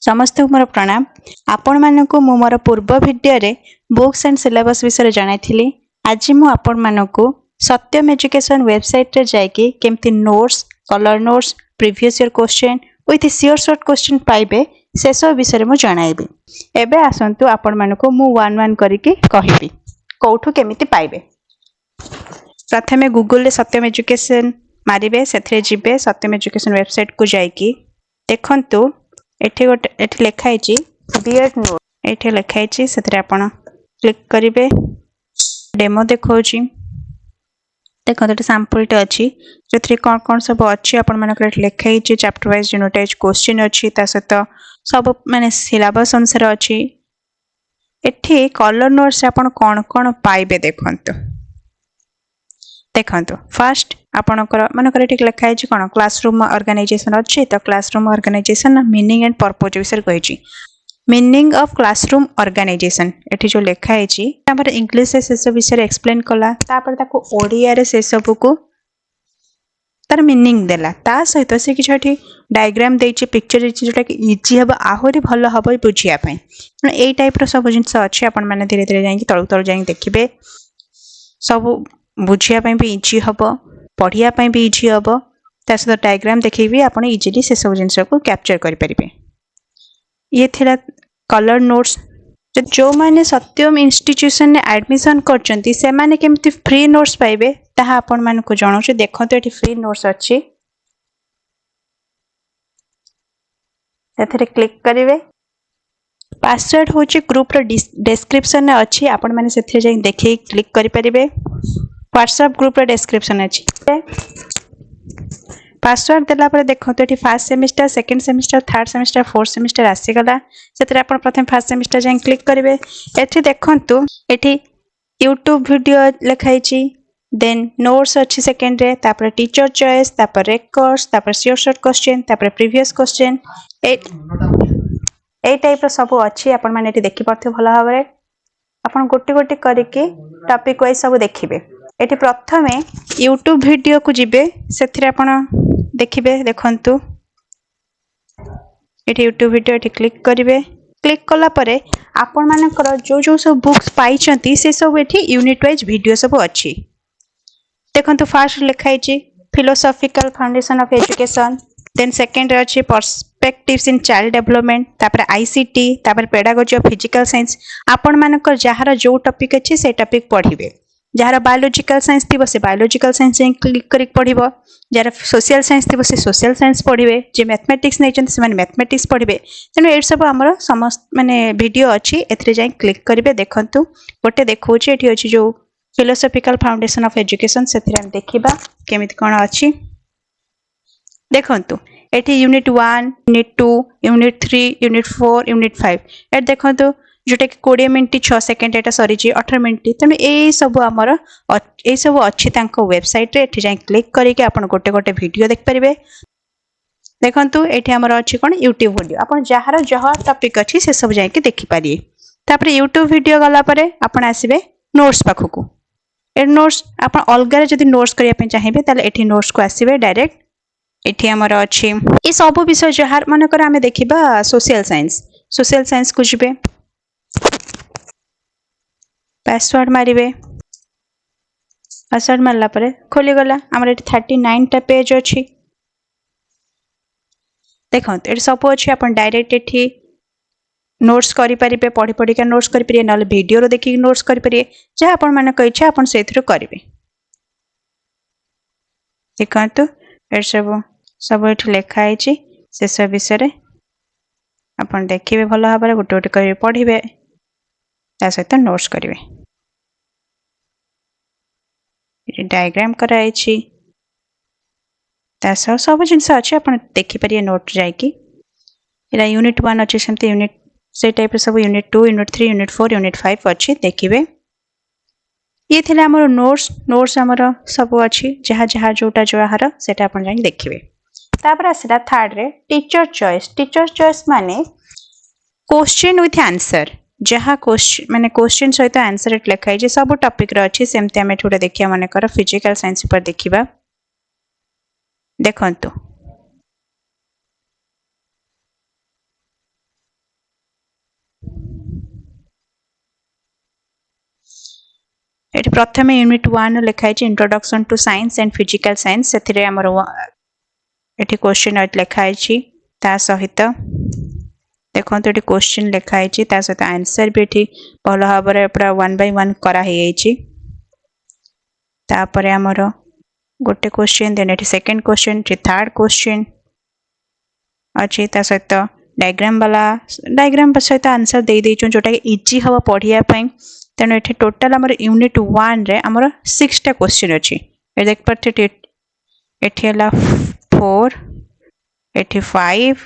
समस्त मोर प्रणाम। आपण मानकु मु मोर पूर्व वीडियो रे बुक्स एंड सिलेबस विषय जानाइथिली। आज मु आपण मानकु सत्यम एजुकेशन वेबसाइट रे जाइके केमती notes, colour notes, previous year question with sure short question पाइबे से सब विषय मु जणाइबी। एबे आसंतु आपण मानकु मु वन वन करिके कहिबी कोठु केमिति पाइबे। प्रथमे गूगल रे सत्यम एजुकेशन मारिबे, सेथरे जिबे सत्यम एजुकेशन वेबसाइट को जाइकी देखंतु एठी गोटे एठी लेखा आइची बीएड नोट, एठी लेखा आइची सेथरे आपण क्लिक करिवे। डेमो देखौची, देखो एठी सैंपल टे अछि जेथरे कोन कोन सब अछि आपण मानकर एठी लेखा आइची। Chapter wise unit wise question अछि, ता सहित सब माने सिलेबस अनुसार अछि। एठी कलर नोट्स आपण कोन कोन पाइबे देखंतु। देखंतु फर्स्ट आपणकर मानकर एठी लेखा आइची कोन क्लासरूम ऑर्गेनाइजेशन अछि, तो classroom organisation meaning and purpose विषय कहिची। मीनिंग ऑफ क्लासरूम ऑर्गेनाइजेशन एठी जो लेखा आइची हमर इंग्लिश से सब विषय एक्सप्लेन कला, तापर ताको ओडिया रे से सब को तार मीनिंग देला। ता सहित से किछ एठी डायग्राम देइची, पिक्चर देइची जोटा कि इजी हबो, आहुरी भलो हबो बुझिया पई। एई टाइप रो सब जिंस अछि, आपण माने धीरे धीरे जाई तळु तळु जाई देखिबे। सब बुझिया पई भी इजी हबो, पढ़िया पई भी इजी हबो। ता सहित डायग्राम देखिबी आपण इजीली से सब जिंस को कैप्चर करि परिबे। ये थिला कलर नोट्स। जो माने सत्यम इंस्टीट्यूशन ने एडमिशन करचंती से माने केमती फ्री नोट्स पाइबे ताहा आपण मान को जणाउछु। देखंतु एठी फ्री नोट्स अछि, सेथरे क्लिक करिवे। पासवर्ड होची ग्रुप रो डिस्क्रिप्शन में अछि, आपण माने सेथरे जाई देखि क्लिक करि परिबे। व्हाट्सएप ग्रुप रो डिस्क्रिप्शन अछि। पासवर्ड देला पर देखंतु एठी first semester, second semester, third semester, fourth semester आसी गला। सेतरे आपण प्रथम फर्स्ट सेमेस्टर जाई क्लिक करिवे। एठी देखंतु एठी यूट्यूब वीडियो लेखाइची, देन नोट्स अछि सेकंड रे, तापर टीचर चॉइस, तापर रेकॉर्ड्स, तापर श्योर शॉर्ट क्वेश्चन, तापर प्रीवियस क्वेश्चन। ए टाइप रो सब अछि, आपण माने एठी देखि परथे भलो भाबरे। आपण गोटी गोटी करिके टॉपिक वाइज सब देखिबे। एठी प्रथमे यूट्यूब वीडियो को जिबे, सेथिरे आपण देखिबे। देखंतु एठी यूट्यूब वीडियो एठी क्लिक करिवे। क्लिक कला परे आपण मानकर जो जो सब बुक्स पाइचंती से सब एठी यूनिट वाइज वीडियो सब अछि। देखंतु फर्स्ट लिखाइची philosophical foundation of education, then second रे अछि पर्सपेक्टिव्स इन चाइल्ड डेवलपमेंट, तापर आईसीटी, तापर पेडागोजी ऑफ फिजिकल साइंस। आपण मानकर जहार जो टॉपिक अछि से टॉपिक पढिबे। जहार बायोलॉजिकल साइंस थिबो से बायोलॉजिकल साइंस क्लिक करि पढिबो। जहार सोशल साइंस थिबो से सोशल साइंस पढिबे। जे मैथमेटिक्स नै से माने मैथमेटिक्स पढिबे। तेनो ए सब हमर समस्त माने वीडियो अछि, एथरे जाई क्लिक करिवे। देखंतु गोटे देखौछि एठी अछि जो फिलोसॉफिकल फाउंडेशन ऑफ एजुकेशन, सेथरे हम देखिबा केमिति कोन अछि। देखंतु एठी unit 1, unit 2, unit 3, unit 4, unit 5 ए देखंतु जोटे 20 मिनिट 6 सेकंड एटा सरी जी 18 मिनिट। तेनु ए सब हमर ए सब अछि तांको वेबसाइट रे। एठी जाई क्लिक करिके आपण गोटे गोटे वीडियो देख परिबे। देखंतु एठी हमर अछि कोन यूट्यूब वीडियो, आपण जहार जहा टॉपिक अछि से सब जाई के देखि पारिए। तापर यूट्यूब वीडियो गला परे आपण आसीबे नोट्स पाखकू। ए नोट्स आपण अलगा जदी नोट्स करिया पे चाहिबे ताले एठी नोट्स को आसीबे डायरेक्ट। एठी हमर अछि ए सब विषय जहार माने कर हमें देखिबा सोशल साइंस को जिबे। पासवर्ड मारिबे। पासवर्ड मारला परे खोली गला हमर एठी 39 टा पेज अछि। देखंत एठी सब अछि, आपण डायरेक्ट एठी नोट्स करि परिबे, पढि पढि के नोट्स करि परिबे, नले वीडियो रो देखि नोट्स करि परिबे। जे आपण माने कहिछा आपण सेथरो करिवे। देखंतु ए सब एठी लेखा आइछि, से सब विषय रे आपण देखिबे भलो भाबरे, गोटे गोटे करि पढिबे, ता सहित नोट्स करिवे। एठी डायग्राम करा आइछि, ता सब जिंस अछि आपण देखि परिए नोट जाइकी। एला यूनिट 1 अछि, सेमते यूनिट से टाइप सब यूनिट 2, यूनिट 3, यूनिट 4, यूनिट 5 अछि देखिबे। ये थिला हमर नोट्स हमर सब अछि, जहा जहा जोटा जोहार सेटा आपण जाई देखिबे। तापर आसीला थर्ड रे टीचर चॉइस। टीचर चॉइस माने क्वेश्चन विथ आंसर, जहा क्वेश्चन माने क्वेश्चन सहित आंसर एट लेखाइ जे सब टॉपिक रो अछि। सेमते हमें थोड़ा देखिया माने कर फिजिकल साइंस पर देखिबा। देखंतु ये प्रथम यूनिट 1 लिखाई introduction to science and physical science से आमर ये क्वेश्चन लिखाई ता सहित देखो ये क्वेश्चन लिखाई सहित आंसर भी ये भल भाव पूरा 1 by 1 कराई तापर आमर गोटे क्वेश्चन देन ये सेकंड क्वेश्चन थर्ड क्वेश्चन अच्छी सहित डायग्राम वाला डायग्राम सहित आंसर दे देचु जोटा इजी हम पढ़ाई तेणु ये टोटाल आमर यूनिट 1 रे आमर 6टा क्वेश्चन अच्छी देख पारे ये 4 ये 5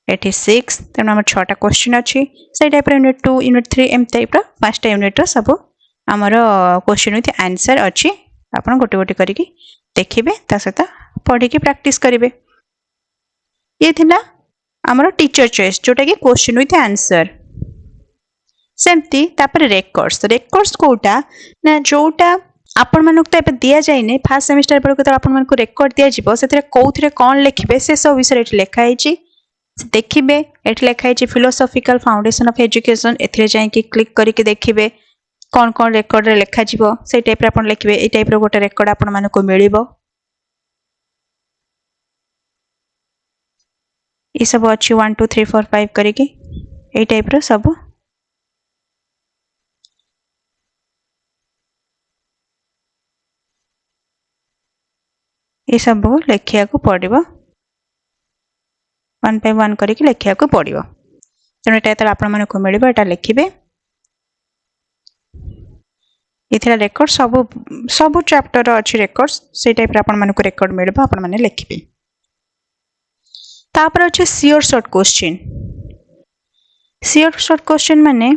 ये 6 तेणु आम 6टा क्वेश्चन अच्छी से type unit 2 unit 3 M type 5टा यूनिट सब आमर क्वेश्चन विथ आंसर अच्छी आप गोटे गोटे करके देखिए सहित पढ़ी प्रैक्टिस करेंगे ये थिला आमर टीचर चॉइस जोटा कि क्वेश्चन विथ आंसर सेमती तापर रेकॉर्ड्स कोटा ना जोटा आपण मानक तो दि जाए फास्ट सेमिस्टर बेलू तो आपण मानक रेकॉर्ड दिया जिवो से कौन कौन लिखे से सब विषय ये लिखाई देखिए ये लिखाई फिलोसॉफिकल फाउंडेशन ऑफ एजुकेशन ए जाइए क्लिक करके देखिए कौन कौन रेकॉर्ड रे लिखा जिवो से टाइप आपण लिखिबे ए टाइप रो गोटे रेकॉर्ड आपण मानक मिलिबो ये सब अच्छी 1 2 3 4 5 करके ये टाइप रो सब ये सब लिखिया को पड़ो 1 by 1 करके लिखिया को पड़ो तेणु ये आपण मानक मिलिबो एटा लिखिबे ये रेकॉर्ड सब चैप्टर अच्छी रेकॉर्ड्स से टाइप आपण मानक रेकॉर्ड मिलिबो आपण माने लिखिबे तापर अच्छे श्योर शॉर्ट क्वेश्चन माने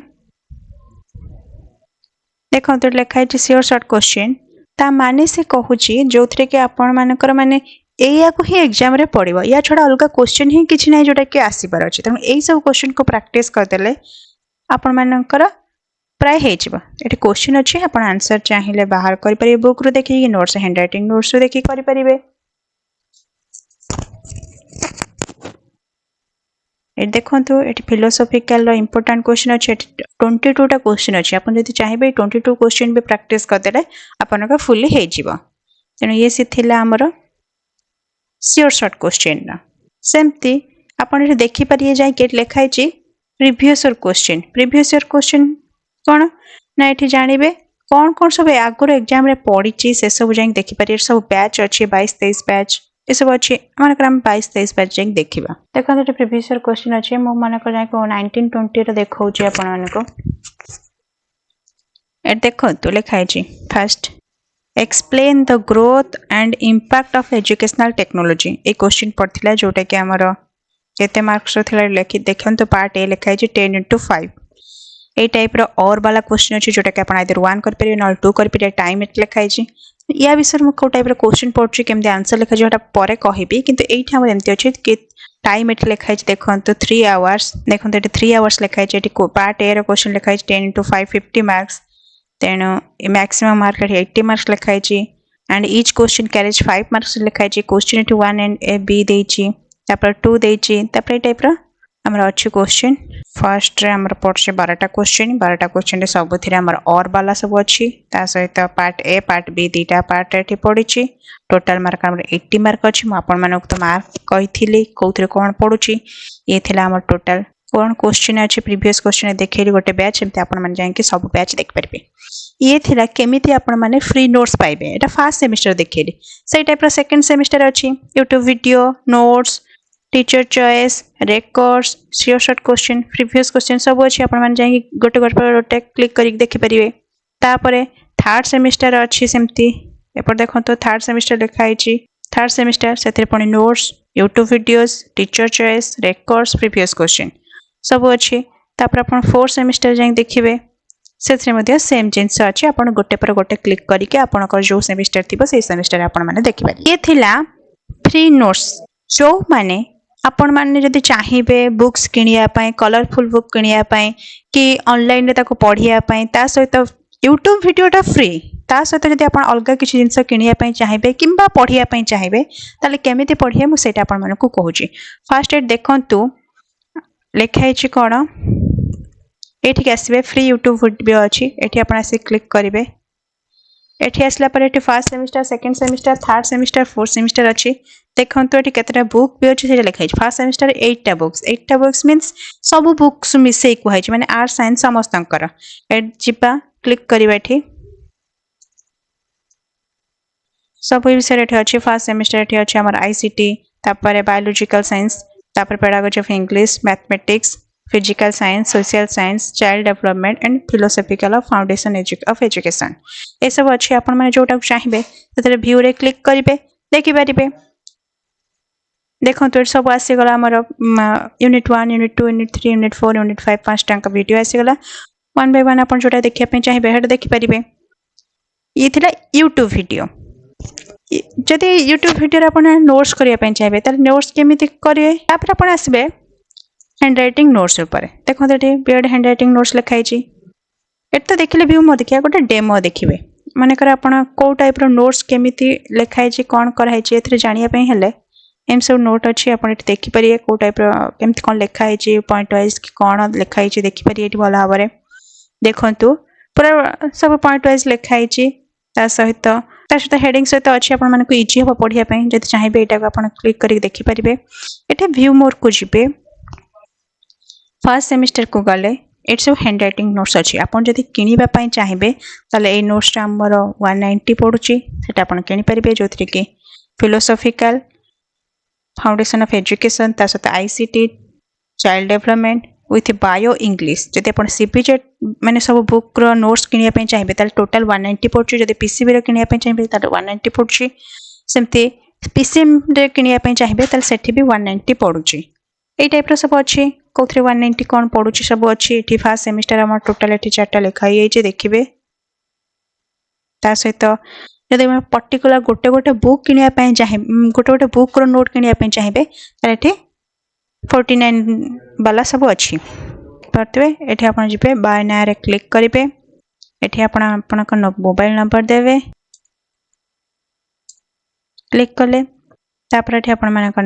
देखो तो लिखाई श्योर शॉर्ट क्वेश्चन ता माने से कहूची जो थे कि आपण मानकर माने एया को ही एग्जाम रे पड़िबो या छोड़ा अलग क्वेश्चन ही किछि नै जोटा कि आसीबार अछि त एई सब क्वेश्चन को प्रैक्टिस कर देले आपण मानकर प्राय हे जिवो एठी क्वेश्चन अछि आपण आंसर चाहिए बाहर करि परिबे बुक रो देखि नोट्स हैंडराइटिंग नोट्स रो देखि करि परिबे ये देखो ये फिलोसॉफिकल इंपोर्टेंट क्वेश्चन अच्छे 22टा क्वेश्चन अच्छे आप चाहिए 22 क्वेश्चन भी प्रैक्टिस करदे आपन का फुली हो जिवो तेणु ये सी थिला हमर श्योर शॉर्ट क्वेश्चन सेमती आपन देखि परिए जाय के लिखाई छि प्रीवियस ईयर क्वेश्चन कोन ना एठी जानिबे कौन कौन सब आगुर एग्जाम रे पड़ी से सब जाई देखि परिए सब बैच अच्छे 22 23 बैच ये सब अच्छे मानक 22 23 बैच जाई देखिबा देखो ये प्रीवियस ईयर क्वेश्चन अच्छे मो मानक जाई को 19 20 रे देखौ छी आपन मानको ए देखो तो लिखाई छी first explain the growth and impact of educational technology ए क्वेश्चन पड़थिला जोटा कि हमर केते मार्क्स रो थिला लिखि देखन तो पार्ट ए लिखाई छी 10 into 5 ए टाइप रो और वाला क्वेश्चन अछि जोटा कि आपण आइदर 1 कर परिए न 2 कर परिए टाइम एट लिखाई छी या विषय में को टाइप रो क्वेश्चन पड़छि केमते आंसर लिखा जोटा परे कहिबी किंतु एठी हमर एमति अछि कि टाइम एट लिखाई छी देखन तो 3 आवर्स देखन तो 3 आवर्स लिखाई छी एठी पार्ट ए रो क्वेश्चन लिखाई छी 10 into 5 50 मार्क्स तेणु मैक्सिमम मार्क 80 मार्क्स लिखाई छी and each question carriage 5 marks लिखाई छी क्वेश्चन एठी 1 एंड ए बी देई छी तापर 2 देई छी तापर ए टाइप रो हमर अच्छी क्वेश्चन फर्स्ट रे हमर पड़छे 12टा क्वेश्चन रे सब थिरे हमर और वाला सब अच्छी ता सहित पार्ट ए पार्ट बी दीटा पार्ट एठी पड़िछि टोटल मार्क हमर 80 मार्क अछि म आपन मानक तो मार्क कहिथिली कोथरे कोन पड़ुछि ये थिला हमर टोटल कोन क्वेश्चन अछि प्रीवियस क्वेश्चन देखैली गोटे बैच एमते आपन मान जाय कि सब बैच देख परबे ये थिला केमिति आपन माने फ्री नोट्स पाइबे एटा फर्स्ट सेमेस्टर देखैली सेई टाइप रो सेकंड सेमेस्टर अछि YouTube video notes teacher choice records sure short question previous question सब अच्छी आपण मान जाई गोटे गोटे क्लिक करी देखि परिबे तापरे थर्ड सेमेस्टर अच्छी सेमती एपर देखो तो थर्ड सेमेस्टर लिखाई छी थर्ड सेमेस्टर सेते पणी notes YouTube videos teacher choice records previous question सब अच्छी तापर आपण फोर्थ सेमेस्टर जाई देखिबे सेथरे मध्ये सेम जिंस अछि आपण गोटे पर गोटे क्लिक करिके आपण को जो सेमेस्टर थिबो सेही सेमेस्टर आपण माने देखि पारि ये थिला फ्री नोट्स जो माने आपण माने जदि चाहिबे बुक्स किनिया पय कलरफुल बुक किनिया पय कि ऑनलाइन रे ताको पढिया पय ता सहित YouTube वीडियोटा फ्री ता सहित जदि आपण अलगा किछि जिंस किनिया पय चाहिबे किंबा पढिया पय चाहिबे ताले केमिति पढिया मु सेटा आपण मानकु कहूची फर्स्ट एट देखंतु लिखाई छी कोन एठी आसीबे फ्री YouTube वीडियो अछि एठी आपण आसी क्लिक करिवे एठी आसला पर एठी first semester second semester third semester fourth semester अच्छी देखो एठी केतटा बुक भी अच्छी से लिखाई फर्स्ट सेमिस्टर 8टा बुक्स मींस सब बुक्स मिसे कुहाई माने आर्ट साइंस समस्तंकर एट जिबा क्लिक करबा एठी सब विषय एठी अच्छी फर्स्ट सेमिस्टर एठी अच्छी हमर आईसीटी तापर बायोलॉजिकल साइंस तापर pedagogy of English mathematics physical science social science child development and philosophical of foundation of education ए सब अच्छी आपण माने जोटा चाहिए से व्यू रे क्लिक करेंगे देखिपारे देखो तो सब आसीगला आमर unit 1 unit 2 unit 3 unit 4 unit 5 5 टा वीडियो आसीगला वन बाय वन आपण जोटा देखिया चाहिए हेड देखिपारे ये थिला यूट्यूब वीडियो जदि यूट्यूब वीडियो आपण नोट्स करिया चाहिए ताले नोट्स केमिति करिवे तापर आपण आसबे हैंड राइटिंग नोट्स ऊपर देखो ये बीएड हैंड राइटिंग नोट्स लिखाई ये तो देखिले भी मो देखिया गोटे डेमो देखिए मानकर आपण को टाइप रो नोट्स केमिति लिखाई कौन कराई एथरे जानिया पई हेले एम सब नोट अच्छी आप देखिपारे को टाइप केमती कौन लिखाई पॉइंट वाइज कि कौन लिखाई देखिपारे ये भल भाव में देखु पूरा सब पॉइंट वाइज लिखाई सहित हेडिंग सहित अच्छी आपको इजी हम पढ़ाई जब चाहिए यहाँ आप क्लिक कर देखिपारे ये व्यू मोर को जी फर्स्ट सेमिस्टर को गले ये सब हैंड राइटिंग नोट्स अच्छी आपन जदि किनिबा चाहिए ताले ए नोट्स आमर 190 पड़ुची सेटा आपन किनि परिबे जोथि कि फिलोसॉफिकल फाउंडेशन ऑफ एजुकेशन ता सहित ICT child development with bio English जदि आपन सीपीजेड माने सब बुक रो नोट्स किनिया चाहिए ताले टोटल 190 पड़ुची जदि पीसीबी रो किनिया चाहिए ताले 190 पड़ुची सेमती पीसीएम रे किनिया चाहिए ताले सेठी भी 190 पड़ुची ए टाइप रो सब अच्छी कौन 190 कौन पड़ुची सब अच्छी ये फर्स्ट सेमिस्टर आम टोटाल ये 4टा लिखाई देखिए ता सहित जब पर्टिकुलर गोटे गोटे बुक किनिया चाहिए गोटे गोटे बुक रो नोट किनिया चाहिए ये 49 वाला सब अच्छी पारे ये आप जी बाय ना रे क्लिक करेंगे ये आप मोबाइल नंबर देवे क्लिक कले तापर आपण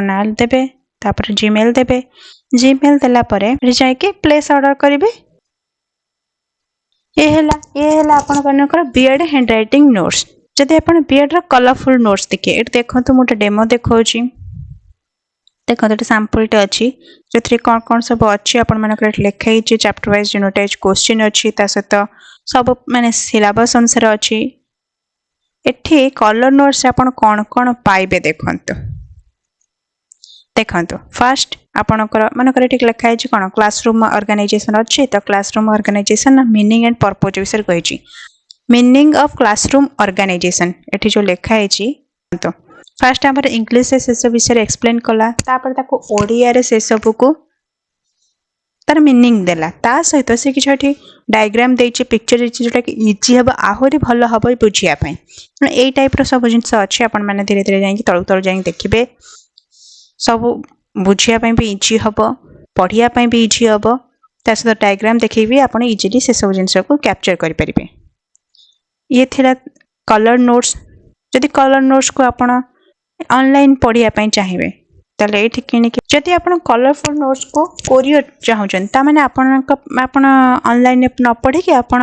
ना देवे तापर जीमेल देवे जीमेल देला परे जाके प्लेस ऑर्डर करेंगे ये आपनकर बीएड हैंड राइटिंग नोट्स जदि आपण बीएड रो कलरफुल नोट्स देखिए ये देखो मोटे डेमो देखौची देखो ये सैंपल टे अच्छी जो कौन कौन सब अच्छी आपण लिखाई chapter wise unit wise question अच्छी सहित सब माने सिलेबस अनुसार अच्छी एठी कलर नोट्स आपण कौन कौन पाइबे देखो फास्ट आपणकर मानकर ये लिखाई कौन क्लासरूम ऑर्गेनाइजेशन अच्छी तो classroom organisation meaning and purpose विषय कही मीनिंग ऑफ क्लासरूम ऑर्गेनाइजेशन ये जो लिखाई तो फास्ट आम इंग्लिश से सब विषय एक्सप्लेन कला ओडिया से सब को तार मीनिंग देला ता सहित से कि डायग्राम देछि पिक्चर जोटा कि इजी हम आहरी भल हम बुझापी यही टाइप सब जिन अच्छी आपण मैंने धीरे धीरे जाकि तलू तलू जा देखिए सब बुझापी भी इजी हम पढ़ाई भी इजी हम ता सहित डायग्राम देखिए भी आप इजिली से सब जिन को कैप्चर करें ये थिला कलर नोट्स जदि कलर नोट्स को आप ऑनलाइन पढ़ाई चाहिए ताले ये किनिक जदि आप कलरफुल नोट्स को कोरियर चाहूँ ताने आप ऑनलाइन न पढ़ी कि आप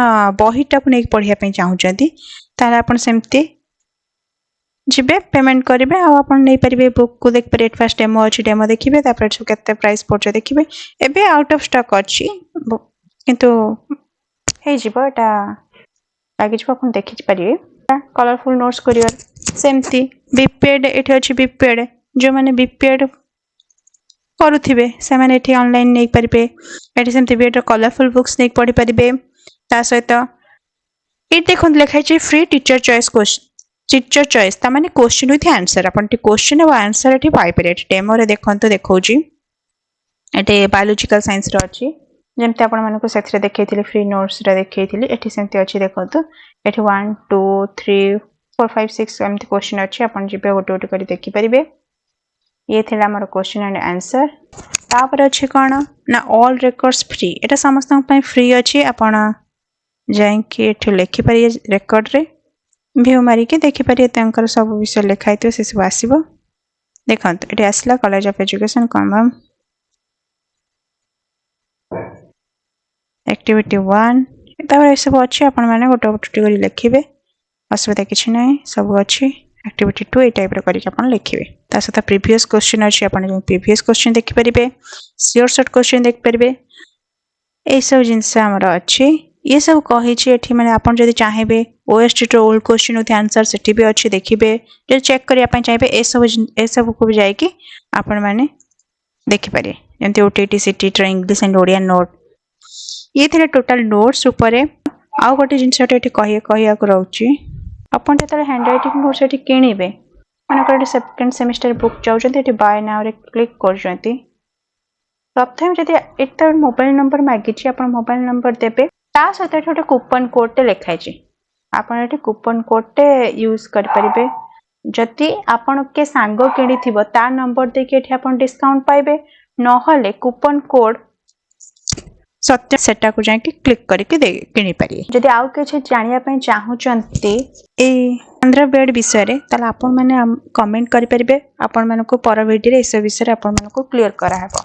बहीटा को नहीं पढ़ाई चाहूँगी ताले आप सेमती जीवे पेमेंट करेंगे आप नहीं पारे बुक को देख पारे फास्ट डेमो अच्छी डेमो देखिए के प्राइस पड़े देखिए एबे आउट ऑफ स्टॉक अच्छी किंतु होटा लगे आप देखिपारे कलरफुल नोट्स कोरियर सेमती बीपीएड ये अच्छी बीपीएड जो मैंने बीपीएड करुवे से मैंने ये ऑनलाइन नहीं पारे ये सेमती बीएड कलरफुल बुक्स नहीं पढ़ी पारे ता सहित ये देखो लिखाई free teacher choice teacher choice ता माने question with answer upon question और आंसर ये पाइपर डेमो रे देखो देखा ये बायोलॉजिकल साइंस रो अच्छी जमती आपको देखी फ्री नोट्स देखी ये सेमती अच्छी देखो ये 1 2 3 4 5 6 एमती क्वेश्चन अच्छी आप जी गोटे गोटे कर देखिपारे ये थी आम क्वेश्चन एंड आंसर तापर अच्छी कौन ना ऑल रेकॉर्ड्स फ्री एटा समस्त फ्री अच्छी आपण जाकि लिखिपारे रेकर्ड रे व्यू मारिकी देखिपारे सब विषय लिखाई से सब आसो देखो ये आसला college of education common activity 1 तापर सब अच्छे आपण मैंने गोटे गोटे कर लिखे असुविधा किसी ना सब अच्छी एक्टिविटी 2 ये टाइप कर लिखे ता सहित प्रीवियस क्वेश्चन अच्छी आप प्रीवियस क्वेश्चन देखिपारे श्योर सर्ट क्वेश्चन देखिपारे ये सब जिनस आमर अच्छी ये सब कही मैंने आप चाहिए OST old question with answer से भी अच्छी देखिए जो चेक करने चाहिए ये सब को भी जाकि आपण मैंने देखिपारे जमी ओटीटी सीटी इंग्लिश एंड ओडिया नोट ये थे टोटाल नोट्स उपरे आउ गोटे जिनसटा ये कह रोचे आपन जो हैंड रईटिंग नोट्स ये किणवे मन सेकेंड सेमिस्टर बुक चाहते बाय नाउ क्लिक कर प्रथम जब एक मोबाइल नंबर मागिची आप मोबाइल नंबर देवे ता सहित गोटे कूपन कोड लिखाई आप कूपन कोड यूज करें जदि आपण के सांग किणी ता नंबर देखिए आप डिस्काउंट पाइबे नहले कूपन कोड सत्य सेटा को जाके क्लिक करके किनी पारे जदि आउ किछि जानिया पय चाहूचंती ए 15 बेड विषय रे ताला आपण माने कमेंट करि परिबे आपण मानको पर वीडियो रे इस विषय रे आपण मानको क्लियर करा हेबो।